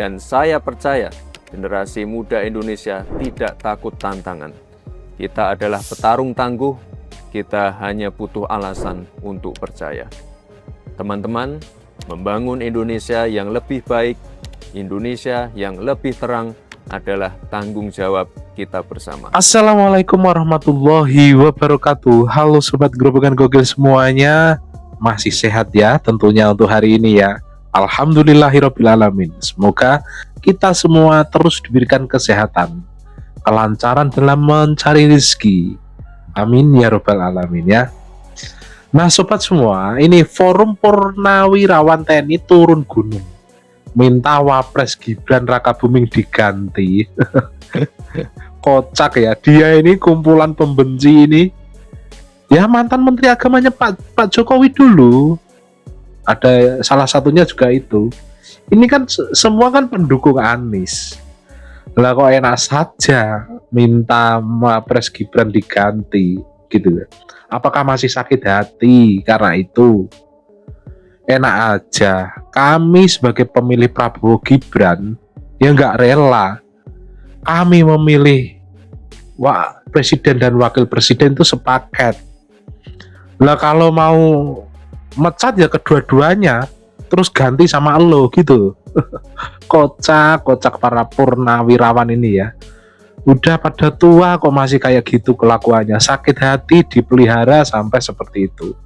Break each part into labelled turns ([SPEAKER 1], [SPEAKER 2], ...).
[SPEAKER 1] Dan saya percaya generasi muda Indonesia tidak takut tantangan. Kita adalah petarung tangguh, kita hanya butuh alasan untuk percaya. Teman-teman, membangun Indonesia yang lebih baik, Indonesia yang lebih terang adalah tanggung jawab kita bersama.
[SPEAKER 2] Assalamualaikum warahmatullahi wabarakatuh. Halo Sobat Grobogan Gogel semuanya. Masih sehat ya tentunya untuk hari ini ya. Alhamdulillahirrabbilalamin. Semoga kita semua terus diberikan kesehatan, kelancaran dalam mencari rezeki. Amin ya rabbal alamin ya. Nah sobat semua, ini Forum Purnawirawan TNI turun gunung, minta Wapres Gibran Rakabuming diganti. Kocak ya, dia ini kumpulan pembenci ini. Ya mantan Menteri Agamanya Pak Jokowi dulu. Ada salah satunya juga itu. Ini kan semua kan pendukung Anies. Lah kok enak saja minta Wapres Gibran diganti gitu. Apakah masih sakit hati karena itu? Enak aja. Kami sebagai pemilih Prabowo Gibran ya nggak rela. Kami memilih presiden dan wakil presiden itu sepaket. Lah kalau mau mecat ya kedua-duanya, terus ganti sama lo gitu. Kocak para purnawirawan ini ya. Udah pada tua kok masih kayak gitu kelakuannya. Sakit hati dipelihara sampai seperti itu.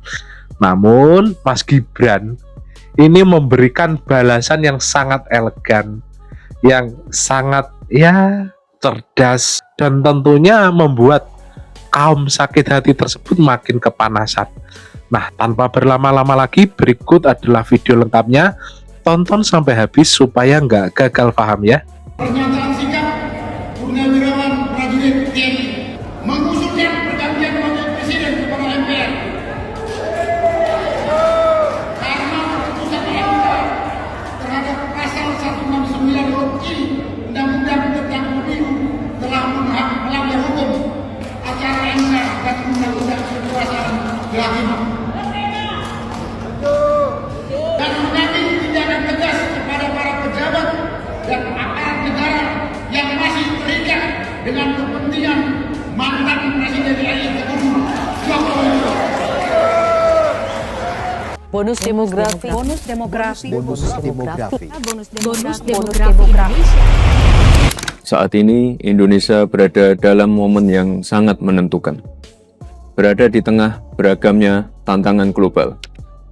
[SPEAKER 2] Namun Mas Gibran ini memberikan balasan yang sangat elegan, yang sangat ya cerdas, dan tentunya membuat kaum sakit hati tersebut makin kepanasan. Nah, tanpa berlama-lama lagi, berikut adalah video lengkapnya. Tonton sampai habis supaya nggak gagal paham ya.
[SPEAKER 3] Pernyataan sikap Purnawirawan prajurit TNI mengusulkan pergantian wakil presiden kepada MPR karena keputusan MK terhadap pasal 169 huruf I Undang-Undang tentang Pemilu telah melanggar hukum acara MK dan Undang-Undang Kekuasaan Kehakiman. Dan mengambil tindakan tegas kepada para pejabat dan aparat negara yang masih terikat dengan kepentingan mantan Presiden RI Jokowi.
[SPEAKER 4] Bonus demografi.
[SPEAKER 1] Saat ini Indonesia berada dalam momen yang sangat menentukan. Berada di tengah beragamnya tantangan global,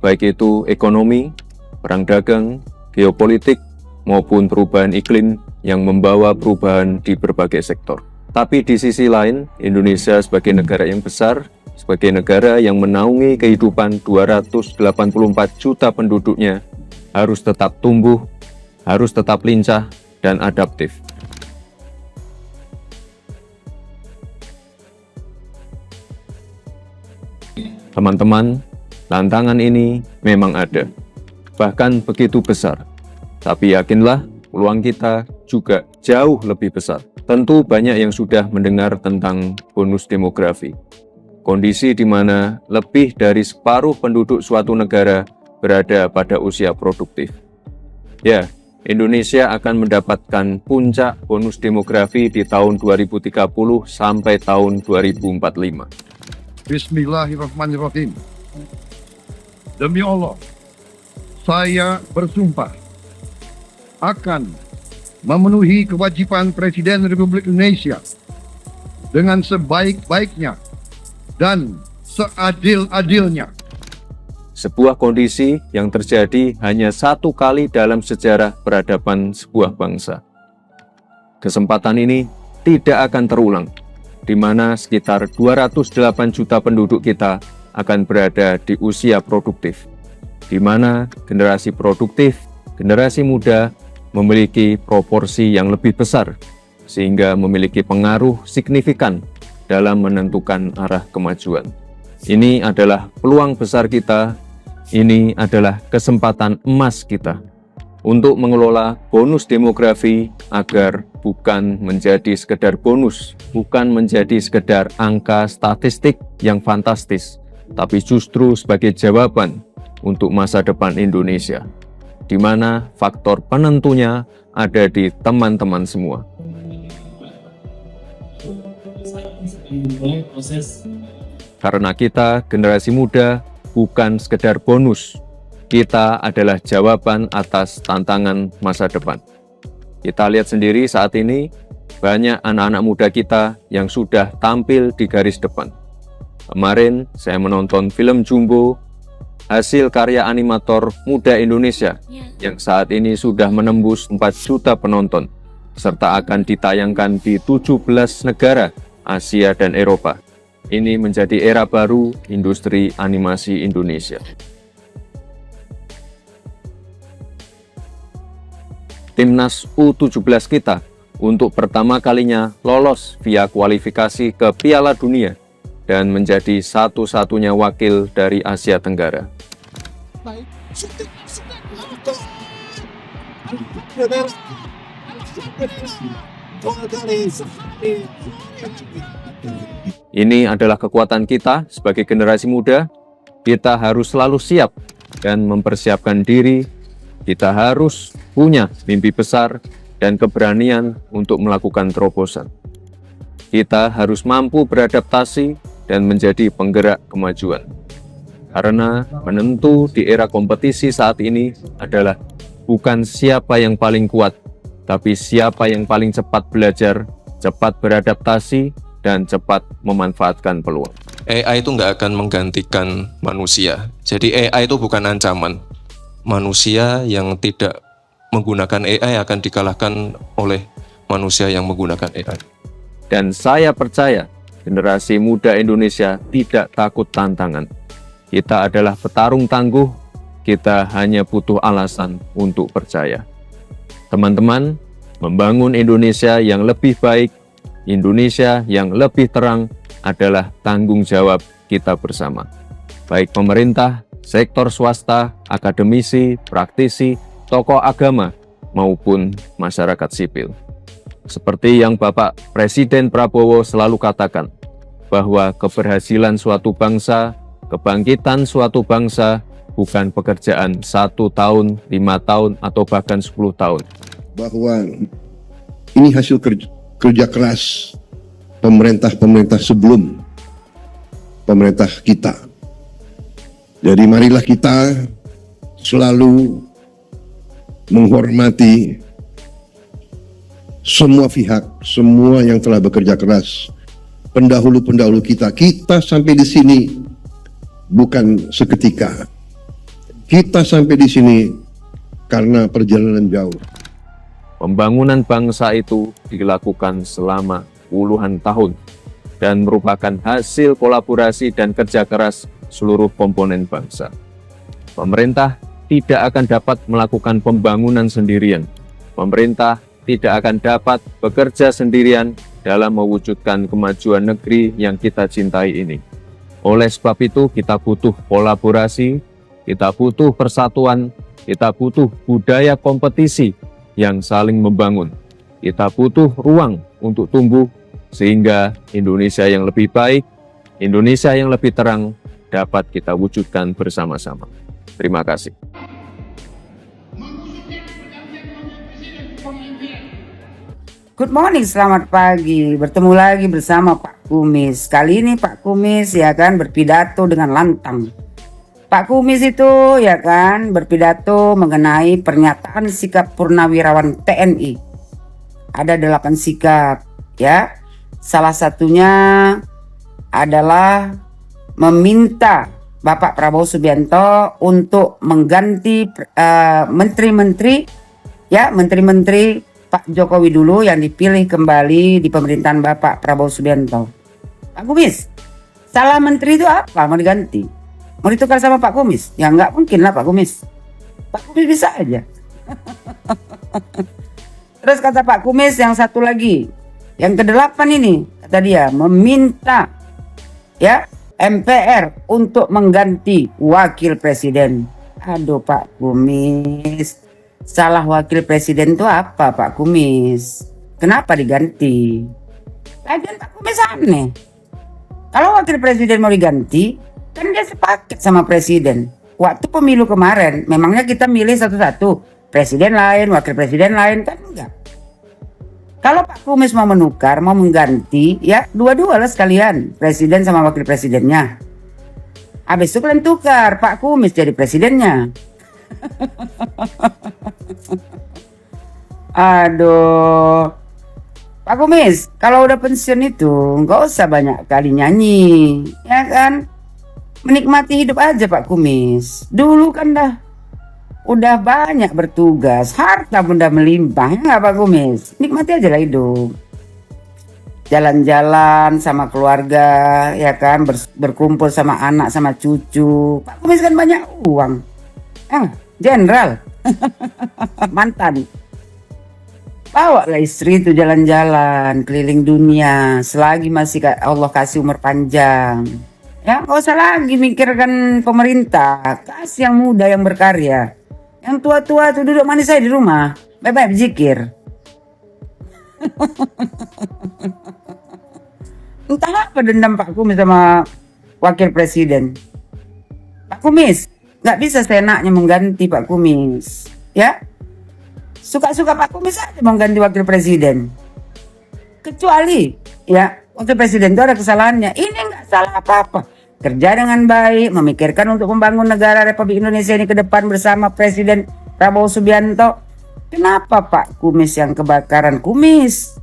[SPEAKER 1] baik itu ekonomi, perang dagang, geopolitik, maupun perubahan iklim yang membawa perubahan di berbagai sektor. Tapi di sisi lain, Indonesia sebagai negara yang besar, sebagai negara yang menaungi kehidupan 284 juta penduduknya, harus tetap tumbuh, harus tetap lincah, dan adaptif. Teman-teman, tantangan ini memang ada, bahkan begitu besar. Tapi yakinlah, peluang kita juga jauh lebih besar. Tentu banyak yang sudah mendengar tentang bonus demografi. Kondisi di mana lebih dari separuh penduduk suatu negara berada pada usia produktif. Ya, Indonesia akan mendapatkan puncak bonus demografi di tahun 2030 sampai tahun 2045.
[SPEAKER 5] Bismillahirrahmanirrahim. Demi Allah, saya bersumpah akan memenuhi kewajiban Presiden Republik Indonesia dengan sebaik-baiknya dan seadil-adilnya.
[SPEAKER 1] Sebuah kondisi yang terjadi hanya satu kali dalam sejarah peradaban sebuah bangsa. Kesempatan ini tidak akan terulang, di mana sekitar 208 juta penduduk kita akan berada di usia produktif, di mana generasi produktif, generasi muda memiliki proporsi yang lebih besar, sehingga memiliki pengaruh signifikan dalam menentukan arah kemajuan. Ini adalah peluang besar kita, ini adalah kesempatan emas kita untuk mengelola bonus demografi agar bukan menjadi sekedar bonus, bukan menjadi sekedar angka statistik yang fantastis, tapi justru sebagai jawaban untuk masa depan Indonesia. di mana faktor penentunya ada di teman-teman semua. Karena kita, generasi muda, bukan sekedar bonus. Kita adalah jawaban atas tantangan masa depan. Kita lihat sendiri saat ini, banyak anak-anak muda kita yang sudah tampil di garis depan. Kemarin saya menonton film Jumbo, hasil karya animator muda Indonesia yang saat ini sudah menembus 4 juta penonton, serta akan ditayangkan di 17 negara Asia dan Eropa. Ini menjadi era baru industri animasi Indonesia. Timnas U17 kita untuk pertama kalinya lolos via kualifikasi ke Piala Dunia dan menjadi satu-satunya wakil dari Asia Tenggara. Ini adalah kekuatan kita sebagai generasi muda. Kita harus selalu siap dan mempersiapkan diri. Kita harus punya mimpi besar dan keberanian untuk melakukan terobosan. Kita harus mampu beradaptasi dan menjadi penggerak kemajuan. Karena penentu di era kompetisi saat ini adalah bukan siapa yang paling kuat, tapi siapa yang paling cepat belajar, cepat beradaptasi, dan cepat memanfaatkan peluang.
[SPEAKER 6] AI itu nggak akan menggantikan manusia. Jadi AI itu bukan ancaman. Manusia yang tidak menggunakan AI akan dikalahkan oleh manusia yang menggunakan AI.
[SPEAKER 1] Dan saya percaya generasi muda Indonesia tidak takut tantangan. Kita adalah petarung tangguh, kita hanya butuh alasan untuk percaya. Teman-teman, membangun Indonesia yang lebih baik, Indonesia yang lebih terang adalah tanggung jawab kita bersama. Baik pemerintah, sektor swasta, akademisi, praktisi, tokoh agama, maupun masyarakat sipil. Seperti yang Bapak Presiden Prabowo selalu katakan, bahwa keberhasilan suatu bangsa, kebangkitan suatu bangsa, bukan pekerjaan 1 tahun, 5 tahun, atau bahkan 10 tahun.
[SPEAKER 5] Bahwa ini hasil kerja keras pemerintah-pemerintah sebelum pemerintah kita. Jadi marilah kita selalu menghormati semua pihak, semua yang telah bekerja keras, pendahulu-pendahulu kita. Kita sampai di sini bukan seketika. Kita sampai di sini karena perjalanan jauh.
[SPEAKER 1] Pembangunan bangsa itu dilakukan selama puluhan tahun dan merupakan hasil kolaborasi dan kerja keras seluruh komponen bangsa. Pemerintah tidak akan dapat melakukan pembangunan sendirian. Pemerintah tidak akan dapat bekerja sendirian dalam mewujudkan kemajuan negeri yang kita cintai ini. Oleh sebab itu, kita butuh kolaborasi, kita butuh persatuan, kita butuh budaya kompetisi yang saling membangun. Kita butuh ruang untuk tumbuh sehingga Indonesia yang lebih baik, Indonesia yang lebih terang dapat kita wujudkan bersama-sama. Terima kasih.
[SPEAKER 7] Good morning, selamat pagi. Bertemu lagi bersama Pak Kumis. Kali ini Pak Kumis ya kan berpidato dengan lantang. Pak Kumis itu ya kan berpidato mengenai pernyataan sikap purnawirawan TNI. Ada 8 sikap ya. Salah satunya adalah meminta Bapak Prabowo Subianto untuk mengganti menteri-menteri Pak Jokowi dulu yang dipilih kembali di pemerintahan Bapak Prabowo Subianto. Pak Kumis, salah menteri itu apa? Mau diganti? Mau ditukar sama Pak Kumis? Ya nggak mungkin lah Pak Kumis. Pak Kumis bisa aja. Terus kata Pak Kumis yang satu lagi, yang ke-8 ini, kata dia meminta ya MPR untuk mengganti wakil presiden. Aduh Pak Kumis. Salah wakil presiden itu apa Pak Kumis? Kenapa diganti? Lagian Pak Kumis aneh. Kalau wakil presiden mau diganti, kan dia sepaket sama presiden waktu pemilu kemarin, memangnya kita milih satu-satu, presiden lain, wakil presiden lain, kan enggak. Kalau Pak Kumis mau menukar, mau mengganti, ya dua-dua lah sekalian, presiden sama wakil presidennya. Habis itu kalian tukar, Pak Kumis jadi presidennya. Aduh, Pak Kumis, kalau udah pensiun itu nggak usah banyak kali nyanyi, ya kan? Menikmati hidup aja Pak Kumis. Dulu kan udah banyak bertugas, harta benda melimpah, ya nggak Pak Kumis? Nikmati aja lah hidup. Jalan-jalan sama keluarga, ya kan? Berkumpul sama anak, sama cucu. Pak Kumis kan banyak uang. Jenderal. Mantan. Bawa lah istri itu jalan-jalan keliling dunia selagi masih Allah kasih umur panjang. Ya nggak usah lagi mikirkan pemerintah, kasih yang muda yang berkarya. Yang tua-tua tuh duduk manis aja di rumah, baik-baik berzikir. Entah apa dendam Pak Kumis sama wakil presiden. Pak Kumis nggak bisa seenaknya mengganti Pak Kumis, ya. Suka-suka Pak Kumis aja mengganti wakil presiden. Kecuali ya wakil presiden itu ada kesalahannya. Ini nggak salah apa-apa. Kerja dengan baik, memikirkan untuk membangun negara Republik Indonesia ini ke depan bersama Presiden Prabowo Subianto. Kenapa Pak Kumis yang kebakaran kumis?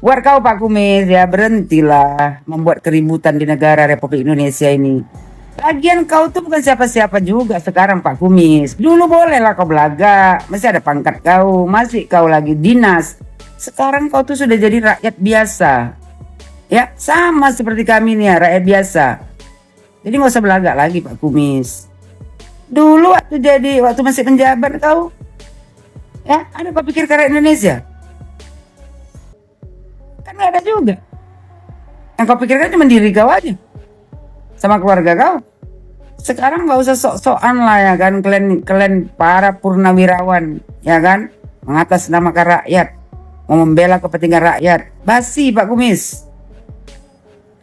[SPEAKER 7] Buat kau Pak Kumis ya berhentilah membuat keributan di negara Republik Indonesia ini. Lagian kau tuh bukan siapa-siapa juga sekarang Pak Kumis. Dulu bolehlah kau belaga, masih ada pangkat kau, masih kau lagi dinas. Sekarang kau tuh sudah jadi rakyat biasa. Ya sama seperti kami nih ya, rakyat biasa. Jadi nggak usah belagak lagi Pak Kumis. Dulu waktu masih penjabat kau, ya ada apa pikir rakyat Indonesia? Kan nggak ada juga. Yang kau pikirkan cuma diri kau aja, sama keluarga kau. Sekarang nggak usah sok-sokan lah ya kan, kalian para purnawirawan, ya kan, mengatasnamakan rakyat, mau membela kepentingan rakyat. Basi Pak Kumis.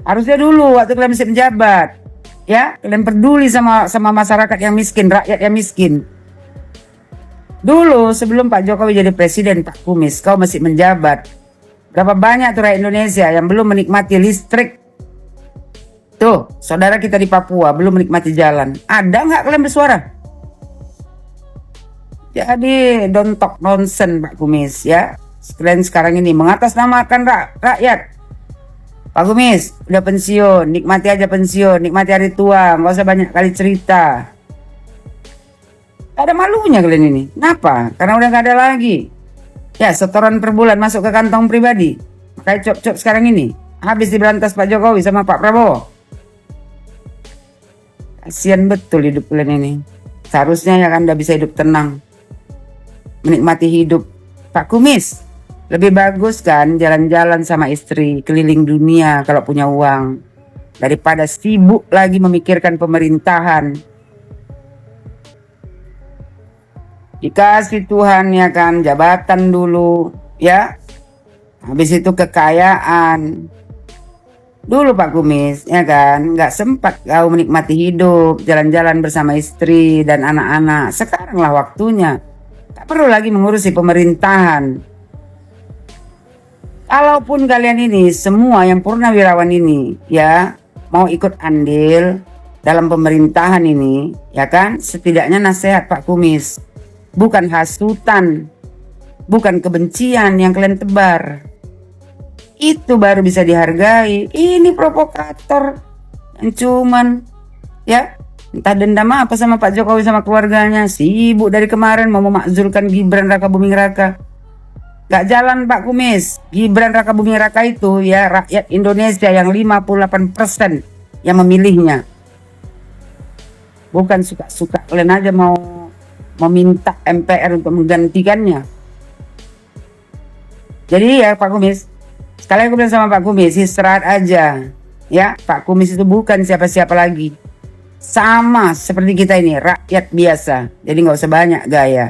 [SPEAKER 7] Harusnya dulu waktu kalian masih menjabat, ya kalian peduli sama masyarakat yang miskin, rakyat yang miskin. Dulu sebelum Pak Jokowi jadi presiden Pak Kumis, kau masih menjabat. Berapa banyak tuh rakyat Indonesia yang belum menikmati listrik? Tuh, saudara kita di Papua belum menikmati jalan. Ada nggak kalian bersuara? Jadi don't talk nonsense Pak Kumis ya. Kalian sekarang ini mengatasnamakan rakyat. Pak Kumis, udah pensiun, nikmati aja pensiun, nikmati hari tua, nggak usah banyak kali cerita. Gak ada malunya kalian ini. Kenapa? Karena udah gak ada lagi. Ya, setoran per bulan masuk ke kantong pribadi. Kayak cop-cop sekarang ini. Habis diberantas Pak Jokowi sama Pak Prabowo. Kasian betul hidup kalian ini. Seharusnya ya kan udah bisa hidup tenang, menikmati hidup. Pak Kumis, lebih bagus kan jalan-jalan sama istri keliling dunia kalau punya uang, daripada sibuk lagi memikirkan pemerintahan. Dikasih Tuhan ya kan jabatan dulu ya, habis itu kekayaan. Dulu Pak Kumis ya kan nggak sempat kau menikmati hidup, jalan-jalan bersama istri dan anak-anak. Sekarang lah waktunya, tak perlu lagi mengurusi pemerintahan. Kalaupun kalian ini semua yang purnawirawan ini ya mau ikut andil dalam pemerintahan ini ya kan, setidaknya nasihat Pak Kumis, bukan hasutan, bukan kebencian yang kalian tebar. Itu baru bisa dihargai. Ini provokator yang cuman ya entah dendam apa sama Pak Jokowi sama keluarganya, sibuk dari kemarin mau memakzulkan Gibran Raka Buming Raka. Gak jalan Pak Kumis. Gibran Raka Buming Raka itu ya rakyat Indonesia yang 58% yang memilihnya. Bukan suka-suka kalian aja mau meminta MPR untuk menggantikannya. Jadi ya Pak Kumis, sekali aku bilang sama Pak Kumis, istirahat aja. Ya, Pak Kumis itu bukan siapa-siapa lagi. Sama seperti kita ini, rakyat biasa. Jadi nggak usah banyak gaya.